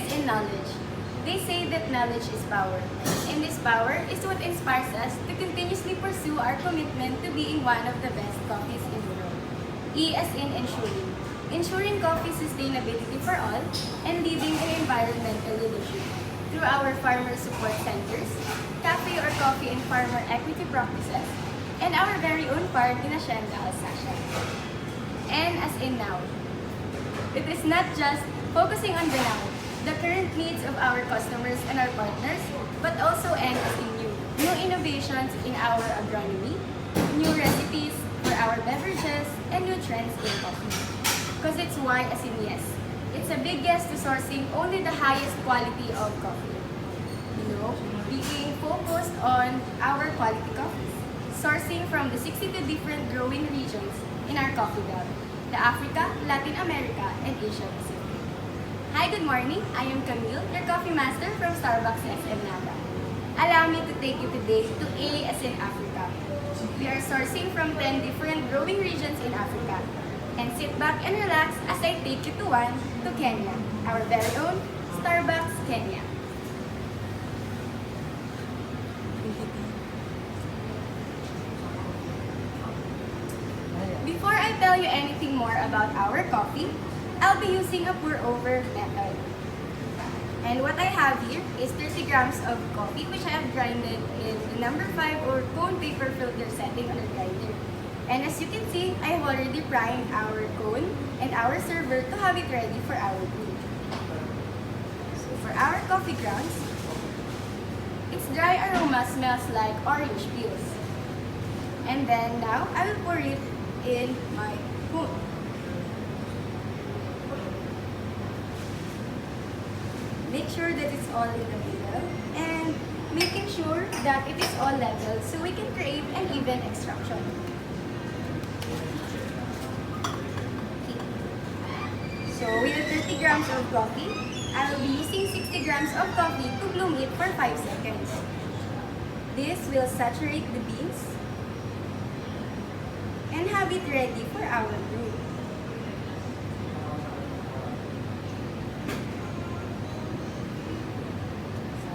lies in knowledge. They say that knowledge is power, and this power is what inspires us to continuously pursue our commitment to being one of the best coffees in the world. E as in ensuring. Ensuring coffee sustainability for all and leading in environmental leadership through our farmer support centers, cafe or coffee and farmer equity practices, and our very own park in Hacienda Alsacia. N as in now. It is not just focusing on the now, the current needs of our customers and our partners, but also N as in new. New innovations in our agronomy, new recipes for our beverages, and new trends in coffee. Because it's Y as in yes. It's a big yes to sourcing only the highest quality of coffee. Being focused on our quality coffees. Sourcing from the 62 different growing regions in our coffee belt, the Africa, Latin America, and Asia Pacific. Hi, good morning. I am Camille, your coffee master from Starbucks SM Naga. Allow me to take you today to A as in Africa. We are sourcing from 10 different growing regions in Africa. And sit back and relax as I take you to Kenya, our very own Starbucks Kenya. Before I tell you anything more about our coffee, I'll be using a pour-over method. And what I have here is 30 grams of coffee which I have grinded in the number 5 or cone paper filter setting on a grinder. And as you can see, I have already primed our cone and our server to have it ready for our brew. So for our coffee grounds, its dry aroma smells like orange peels. And then now I will pour it in my cone. Make sure that it's all in the middle and making sure that it is all level so we can create an even extraction. Okay. So with the 30 grams of coffee, I will be using 60 grams of coffee to bloom it for 5 seconds. This will saturate the beans and have it ready for our brew.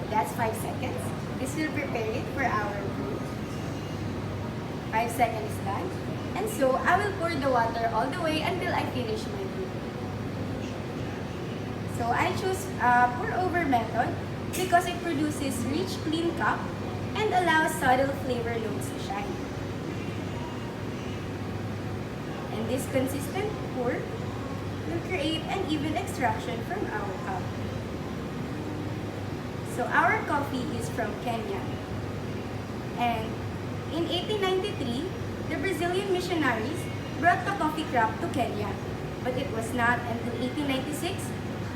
That's 5 seconds. This will prepare it for our brew. 5 seconds done. And so, I will pour the water all the way until I finish my brew. So, I choose pour-over method because it produces rich, clean cup and allows subtle flavor notes to shine. And this consistent pour will create an even extraction from our cup. So our coffee is from Kenya. And in 1893, the Brazilian missionaries brought the coffee crop to Kenya. But it was not until 1896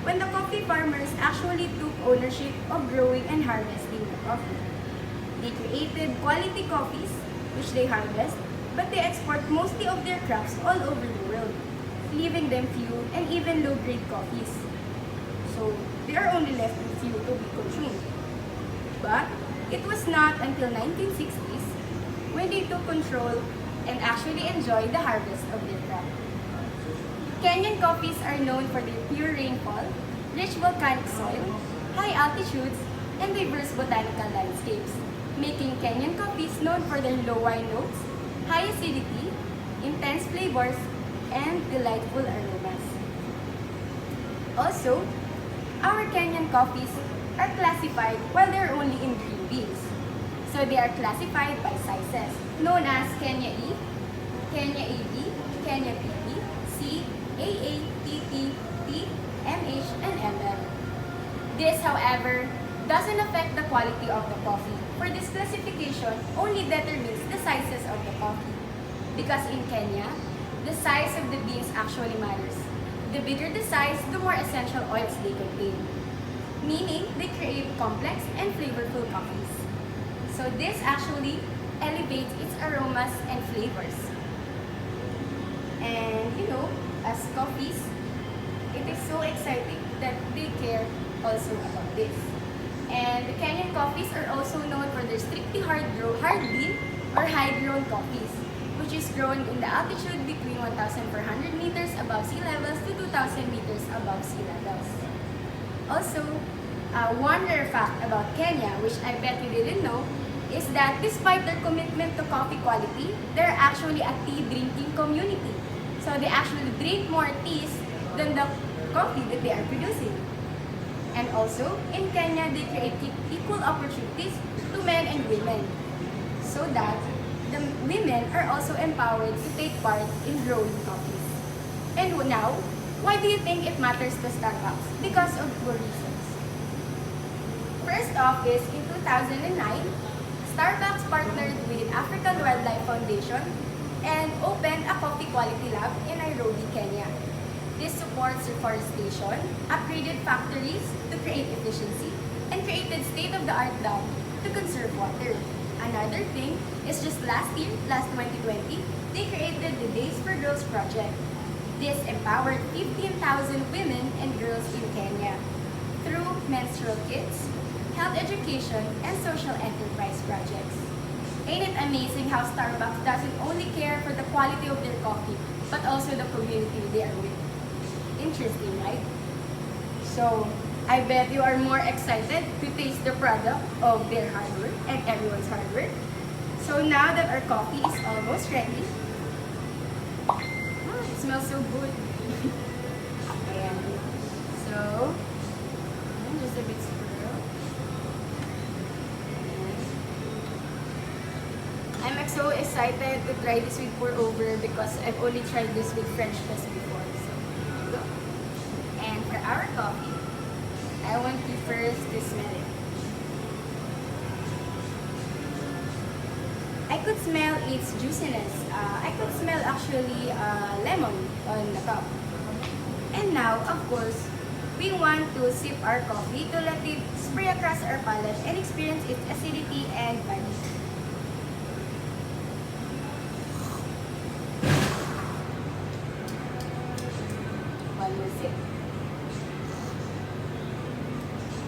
when the coffee farmers actually took ownership of growing and harvesting the coffee. They created quality coffees, which they harvest, but they export mostly of their crops all over the world, leaving them few and even low-grade coffees. So they are only left with few to be consumed. But it was not until 1960s when they took control and actually enjoyed the harvest of their crop. Kenyan coffees are known for their pure rainfall, rich volcanic soil, high altitudes, and diverse botanical landscapes, making Kenyan coffees known for their low wine notes, high acidity, intense flavors, and delightful aromas. Also, our Kenyan coffees are classified while they're only in green beans. So they are classified by sizes, known as Kenya E, Kenya AB, Kenya PP, C, AA, TT, T, MH, and MM. This, however, doesn't affect the quality of the coffee, for this classification only determines the sizes of the coffee. Because in Kenya, the size of the beans actually matters. The bigger the size, the more essential oils they contain, meaning they create complex and flavorful coffees. So this actually elevates its aromas and flavors. And as coffees, it is so exciting that they care also about this. And the Kenyan coffees are also known for their strictly hard bean or high-grown coffees, which is grown in the altitude between 1,400 meters above sea levels to 2,000 meters above sea levels. Also, one rare fact about Kenya, which I bet you didn't know, is that despite their commitment to coffee quality, they're actually a tea drinking community. So they actually drink more teas than the coffee that they are producing. And also, in Kenya, they create equal opportunities to men and women so that the women are also empowered to take part in growing coffees. And now, why do you think it matters to Starbucks? Because of two reasons. First off is in 2009, Starbucks partnered with African Wildlife Foundation and opened a coffee quality lab in Nairobi, Kenya. This supports reforestation, upgraded factories to create efficiency, and created state-of-the-art dam to conserve water. Another thing is just last year, last 2020, they created the Days for Girls project. This empowered 15,000 women and girls in Kenya through menstrual kits, health education, and social enterprise projects. Ain't it amazing how Starbucks doesn't only care for the quality of their coffee, but also the community they are with? Interesting, right? So, I bet you are more excited to taste the product of their hard work and everyone's hard work. So now that our coffee is almost ready, it smells so good. Ayan. So, just a bit swirl. I'm so excited to try this with pour over because I've only tried this with French press before. So, here we go. And for our coffee, I want you first to smell it. I could smell its juiciness. I could smell actually lemon on the cup. And now, of course, we want to sip our coffee to let it spray across our palate and experience its acidity and body. One more sip.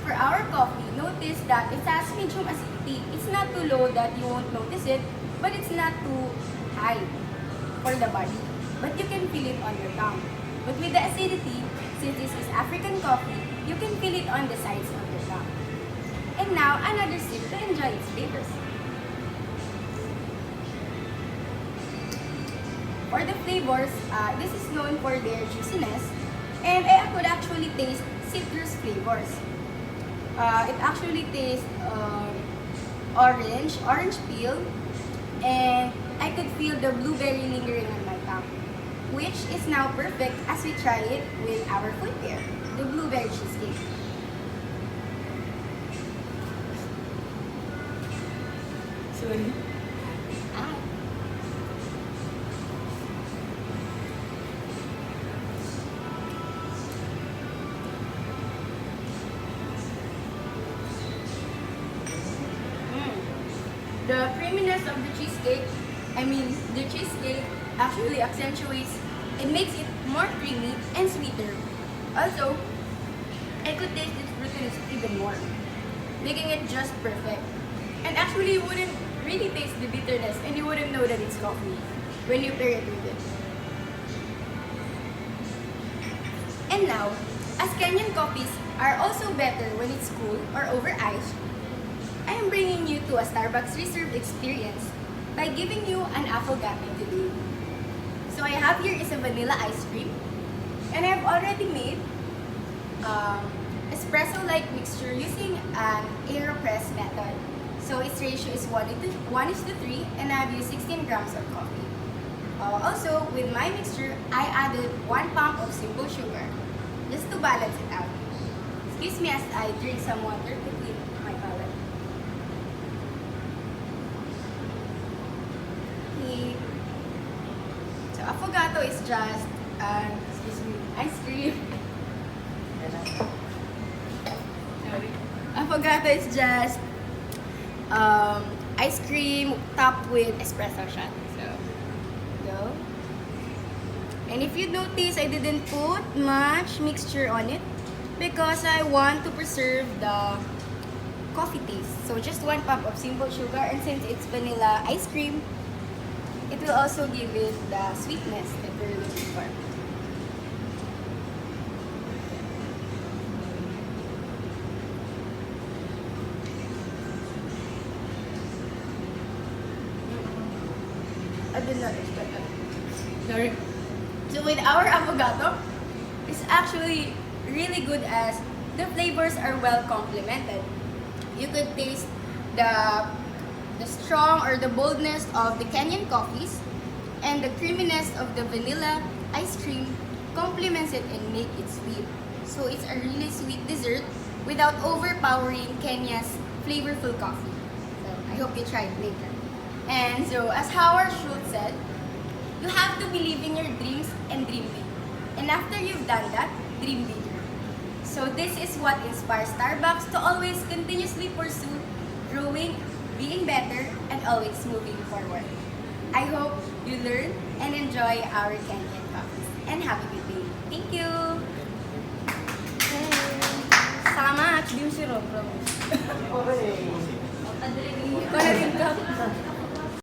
For our coffee, notice that it has medium acidity. It's not too low that you won't notice it, but it's not too high for the body. But you can feel it on your tongue. But with the acidity, since this is African coffee, you can feel it on the sides of your tongue. And now, another sip to enjoy its flavors. For the flavors, this is known for their juiciness, and I could actually taste citrus flavors. It actually tastes orange peel, and I could feel the blueberry lingering on my tongue, which is now perfect as we try it with our food pair, the blueberry cheesecake. Sorry. Ah. The creaminess of the cheesecake, the cheesecake actually accentuates, it makes it more creamy and sweeter. Also, I could taste its fruitiness even more, making it just perfect. And actually, you wouldn't really taste the bitterness and you wouldn't know that it's coffee when you pair it with it. And now, as Kenyan coffees are also better when it's cool or over ice, I am bringing you to a Starbucks Reserve experience by giving you an affogato today. So I have here is a vanilla ice cream, and I have already made espresso-like mixture using an AeroPress method. So its ratio is 1:3, and I have used 16 grams of coffee. Also, with my mixture, I added 1 pump of simple sugar, just to balance it out. Excuse me as I drink some water to clean my palate. So affogato is just, ice cream. Affogato is just ice cream topped with espresso shot. So, go. And if you notice, I didn't put much mixture on it because I want to preserve the coffee taste. So just 1 pump of simple sugar, and since it's vanilla ice cream, it will also give it the sweetness that we're looking for. did not expect that. Sorry. So with our avocado, it's actually really good as the flavors are well complemented. You could taste the strong or the boldness of the Kenyan coffees, and the creaminess of the vanilla ice cream complements it and make it sweet. So it's a really sweet dessert without overpowering Kenya's flavorful coffee. So I hope you try it later. And so as Howard Schultz said, you have to believe in your dreams and dream big. And after you've done that, dream bigger. So this is what inspires Starbucks to always continuously pursue growing, being better, and always moving forward. I hope you learn and enjoy our Kenyan coffees. And have a good day. Thank you!